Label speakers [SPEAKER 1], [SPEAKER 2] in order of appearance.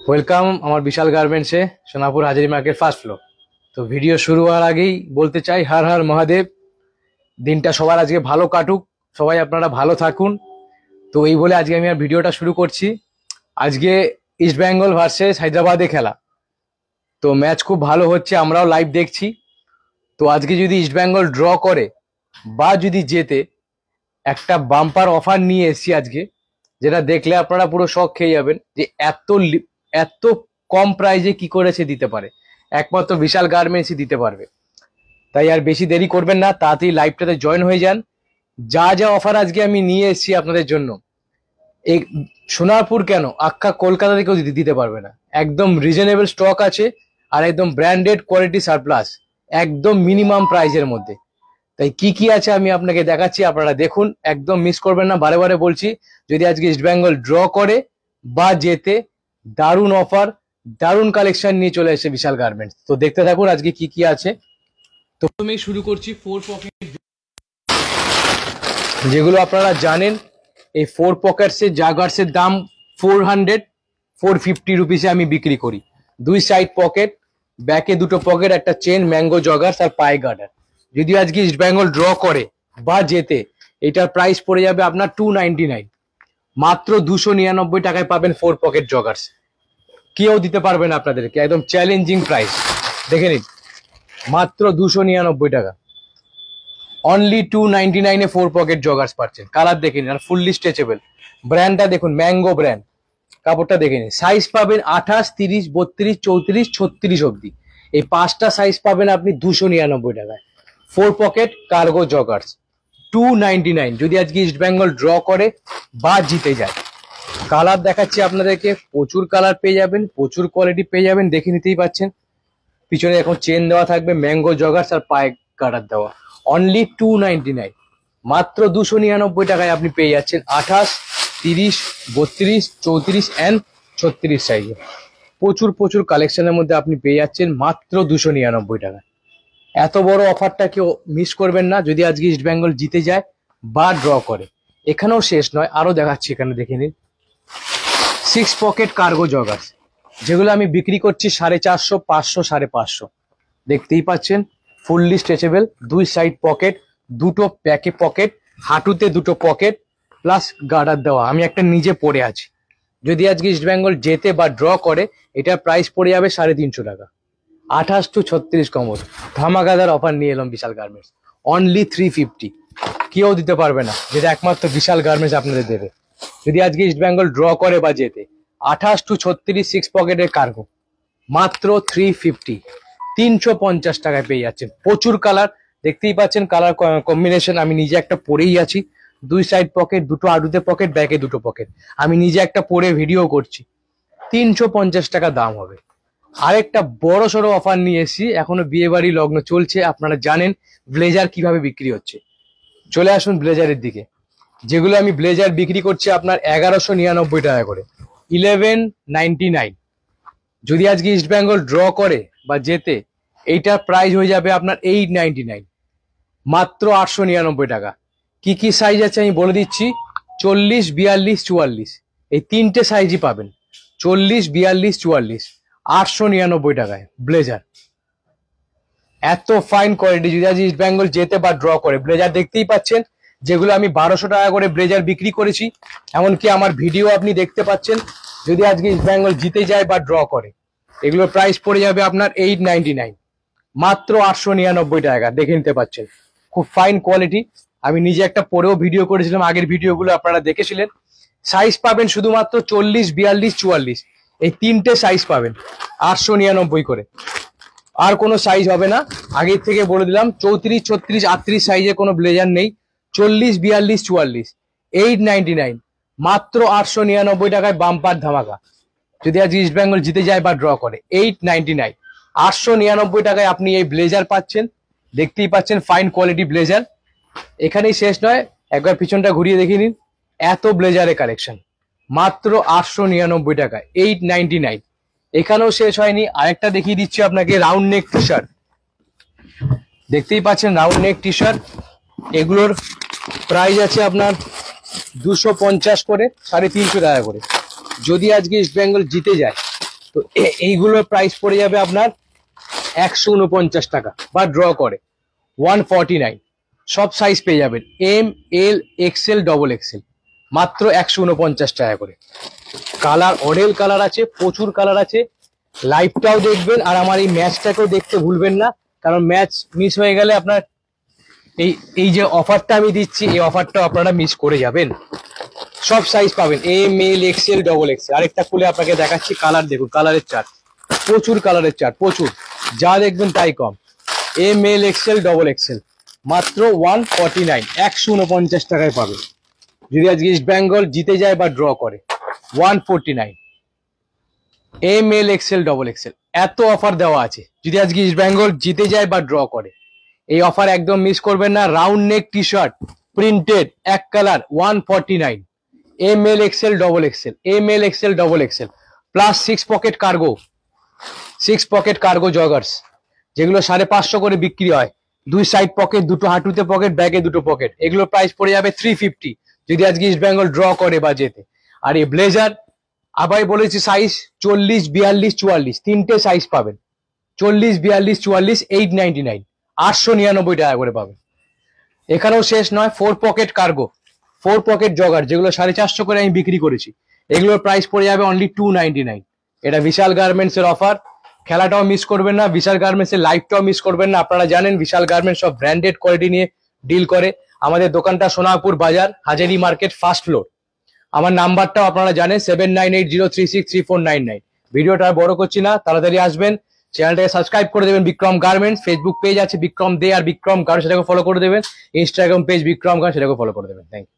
[SPEAKER 1] Welcome আমার বিশাল গার্মেন্টসে সোনাপুর হাজারি market first floor. তো ভিডিও শুরু হওয়ার আগেই বলতে চাই হর হর মহাদেব। দিনটা সবার আজকে ভালো কাটুক, সবাই আপনারা ভালো থাকুন। তো এই বলে আজকে আমি আর ভিডিওটা শুরু করছি। আজকে ইস্ট বেঙ্গল ভার্সেস হায়দ্রাবাদে খেলা, তো ম্যাচ খুব ভালো হচ্ছে, আমরাও লাইভ দেখছি। তো আজকে যদি ইস্ট বেঙ্গল ড্র করে বা যদি জেতে, একটা বাম্পার অফার নিয়ে এসেছি আজকে, যেটা দেখলে আপনারা পুরো শক খেয়ে যাবেন যে এত কম প্রাইজে কি করেছে দিতে পারে। একমাত্র বিশাল গার্মেন্টসই দিতে পারবে। তাই আর বেশি দেরি করবেন না, তাড়াতাড়ি লাইভটাতে জয়েন হয়ে যান। যা যা অফার আজকে আমি নিয়ে এসেছি আপনাদের জন্য, এই সোনারপুর কেন আক্কা কলকাতা থেকেও দিতে পারবে না। একদম রিজনেবল স্টক আছে আর একদম ব্র্যান্ডেড কোয়ালিটি সারপ্লাস, একদম মিনিমাম প্রাইজের মধ্যে। তাই কি কি আছে আমি আপনাকে দেখাচ্ছি, আপনারা দেখুন, একদম মিস করবেন না। বারে বারে বলছি, যদি আজকে ইস্ট বেঙ্গল ড্র করে বা জেতে, দারুণ অফার, দারুণ কালেকশন নিয়ে চলে এসেছে বিশাল গার্মেন্টস। তো দেখতে থাকুন আজকে কি কি আছে। তো প্রথমে শুরু করছি 4 পকেট, যেগুলো আপনারা জানেন এই 4 পকেটসের জাগার্সের দাম 450 রুপিসে আমি বিক্রি করি। দুই সাইড পকেট, ব্যাকে দুটো পকেট, একটা চেন, ম্যাঙ্গো জগার্স আর পায়ে গার্ডার। যদি আজকে ইস্ট বেঙ্গল ড্র করে বা জেতে, এটার প্রাইস পড়ে যাবে আপনার 299। মাত্র 299 টাকায় পাবেন 4 পকেট জগার্স। কেউ দিতে পারবে না আপনাদেরকে, একদম চ্যালেঞ্জিং প্রাইস। দেখে নিন, মাত্র 299 টাকা, অনলি 299 এ 4 পকেট জগার্স পাচ্ছেন। কালার দেখে নিন আর ফুললি স্ট্রেচেবল। ব্র্যান্ডটা দেখুন, ম্যাঙ্গো ব্র্যান্ড। কাপড়টা দেখে নিন, সাইজ পাবেন 28, 30, 32, 34, 36 অব্দি। এই 5টা সাইজ পাবেন আপনি 299 টাকায়। 4 পকেট কার্গো জগার্স 299, যদি আজকে ইস্ট বেঙ্গল ড্র করে বা জিতে যায়। কালার দেখাচ্ছি আপনাদেরকে, প্রচুর কালার পেয়ে যাবেন, প্রচুর কোয়ালিটি পেয়ে যাবেন, দেখে নিতেই পাচ্ছেন। পিছনে এখন চেন দেওয়া থাকবে, ম্যাঙ্গো জগার্স আর পায়ে গার্ডার দেওয়া। অনলি 299, মাত্র 299 টাকায় আপনি পেয়ে যাচ্ছেন 28, 30, 32, 34 অ্যান্ড 36 সাইজে। প্রচুর প্রচুর কালেকশনের মধ্যে আপনি পেয়ে যাচ্ছেন মাত্র 299 টাকায়। এত বড় অফারটা কেউ মিস করবেন না যদি আজকে ইস্ট বেঙ্গল জিতে যায় বা ড্র করে। এখানেও শেষ নয়, আরো দেখাচ্ছি, এখানে দেখে নিন 6 পকেট কার্গো জগার্স, যেগুলো আমি বিক্রি করছি 450, 500, 550। দেখতেই পাচ্ছেন, ফুললি স্ট্রেচেবল, দুই সাইড পকেট, দুটো ব্যাকে পকেট, হাঁটুতে দুটো পকেট, প্লাস গার্ডার দেওয়া। আমি একটা নিজে পরে আছি। যদি আজকে ইস্ট বেঙ্গল জেতে বা ড্র করে, এটার প্রাইস পড়ে যাবে 350 টাকা। 28 to 36 কমর, ধামাকাদার অফার নিয়ে এলাম বিশাল গার্মেন্টস। অনলি 350, কেউ দিতে পারবে না, যেটা একমাত্র বিশাল গার্মেন্টস আপনাদের দেবে। যদি আজকে ইস্ট বেঙ্গল ড্র করে বা জেতে, 28 to 36 6 পকেটের কার্গো মাত্র 350, 350 টাকায় পেয়ে যাচ্ছেন। প্রচুর কালার দেখতেই পাচ্ছেন, কালার কম্বিনেশন। আমি নিজে একটা পরেই আছি, দুই সাইড পকেট, দুটো আডুতে পকেট, ব্যাকে দুটো পকেট। আমি নিজে একটা পরে ভিডিও করছি। 350 টাকা দাম হবে। আরেকটা বড় সড়ো অফার নিয়ে এসেছি, এখনো বিয়ে বাড়ি লগ্ন চলছে, আপনারা জানেন ব্লেজার কিভাবে বিক্রি হচ্ছে। চলে আসুন ব্লেজারের দিকে, যেগুলো আমি ব্লেজার বিক্রি করছি আপনার 1199 টাকা করে, 1199। যদি আজকে ইস্ট বেঙ্গল ড্র করে বা জেতে, এইটার প্রাইস হয়ে যাবে আপনার 899, মাত্র 899 টাকা। কি কি সাইজ আছে আমি বলে দিচ্ছি, 40, 42, 44, এই তিনটে সাইজই পাবেন। 40, 42, 44, 899 টাকায় ব্লেজার। এত ফাইন কোয়ালিটি, যদি আজ ইস্ট বেঙ্গল জেতে বা ড্র করে। ব্লেজার দেখতেই পাচ্ছেন, যেগুলো আমি 1200 টাকা করে ব্লেজার বিক্রি করেছি, এমনকি আমার ভিডিও আপনি দেখতে পাচ্ছেন। যদি আজকে ইস্ট বেঙ্গল জিতে যায় বা ড্র করে, এগুলোর প্রাইস পড়ে যাবে আপনার 899, মাত্র 899 টাকা। দেখে নিতে পাচ্ছেন, খুব ফাইন কোয়ালিটি। আমি নিজে একটা পরেও ভিডিও করেছিলাম, আগের ভিডিওগুলো আপনারা দেখেছিলেন। সাইজ পাবেন শুধুমাত্র 40, 42, 44, এই তিনটে সাইজ পাবেন 899 করে। আর কোনো সাইজ হবে না, আগের থেকে বলে দিলাম। 34, 36, 38 সাইজে কোনো ব্লেজার নেই। 40, 42, 44, 899, মাত্র 899 টাকায় বাম্পার ধামাকা। যদি আজ ইস্ট বেঙ্গল জিতে যায় বা ড্র করে, 899, 899 টাকায় আপনি এই ব্লেজার পাচ্ছেন। দেখতেই পাচ্ছেন ফাইন কোয়ালিটি ব্লেজার। এখানেই শেষ নয়, একবার পিছনটা ঘুরিয়ে দেখে নিন। এত ব্লেজারের কালেকশন মাত্র 899 টাকায়, 899। এখানেও শেষ হয়নি, আরেকটা দেখিয়ে দিচ্ছি আপনাকে, রাউন্ড নেক টি শার্ট। দেখতেই পাচ্ছেন রাউন্ড নেক টি শার্ট, এগুলোর প্রাইস আছে আপনার 250 করে, 350 টাকা করে। যদি আজকে ইস্ট বেঙ্গল জিতে যায় তো এইগুলোর প্রাইস পড়ে যাবে আপনার 149 টাকা বা ড্র করে 149। সব সাইজ পেয়ে যাবেন, M, L, XL, double Excel, মাত্র 149 টাকা করে। কালার অরেল কালার আছে, প্রচুর কালার আছে। লাইভটাও দেখবেন আর আমার এই ম্যাচটাকেও দেখতে ভুলবেন না, কারণ ম্যাচ মিস হয়ে গেলে আপনার এই যে অফারটা আমি দিচ্ছি এই অফারটাও আপনারা মিস করে যাবেন। সব সাইজ পাবেন, M, L, XL, double Excel. আরেকটা খুলে আপনাকে দেখাচ্ছি, কালার দেখুন, কালারের চার্ট, প্রচুর কালারের চার্ট, প্রচুর, যা দেখবেন তাই কম। M, L, XL, double Excel, মাত্র 149, 149 টাকায় পাবেন। যদি আজকে ইস্ট বেঙ্গল জিতে যায় বা ড্র করে 149। M, L, XL, double Excel, এত অফার দেওয়া আছে। যদি আজকে ইস্ট বেঙ্গল জিতে যায় বা ড্র করে, এই অফার একদম মিস করবেন না। Round neck T shirt printed, এক colour, 149। M, L, XL, double XL, M, L, XL, double XL, plus 6 pocket cargo, 6 pocket cargo joggers, যেগুলো 550 করে বিক্রি হয়। 2 সাইড পকেট, দুটো হাঁটুতে পকেট, ব্যাগে দুটো পকেট। এগুলো প্রাইস পড়ে যাবে 350 যদি আজকে ইস্ট বেঙ্গল ড্র করে বা জেতে। আর এই ব্লেজার আবার বলেছি, সাইজ 40, 42, 44, তিনটে সাইজ পাবেন। 40, 42, 44, 899, 899 টাকা করে পাবেন। এখানেও শেষ নয়, 4 পকেট কার্গো, 4 পকেট জগার, যেগুলো 450 করে আমি বিক্রি করেছি, এগুলোর প্রাইস পড়ে যাবে অনলি 299। এটা বিশাল গার্মেন্টস এর অফার, খেলাটাও মিস করবেন না, বিশাল গার্মেন্টস এর লাইভটাও মিস করবেন না। আপনারা জানেন বিশাল গার্মেন্টস সব ব্র্যান্ডেড কোয়ালিটি নিয়ে ডিল করে। আমাদের দোকানটা সোনাপুর বাজার, হাজারি মার্কেট, ফার্স্ট ফ্লোর। আমার নাম্বারটাও আপনারা জানেন, 7980363499। ভিডিওটা আর বড় করছি না, তাড়াতাড়ি আসবেন, চ্যানেলটাকে সাবস্ক্রাইব করে দেবেন বিক্রম গার্মেন্টস। ফেসবুক পেজ আছে বিক্রম দে আর বিক্রম গার্মেন্টস, সেটাকে ফলো করে দেবেন। ইনস্টাগ্রাম পেজ বিক্রম গার্মেন্টস, সেটাকে ফলো করে দেবেন। Thank you.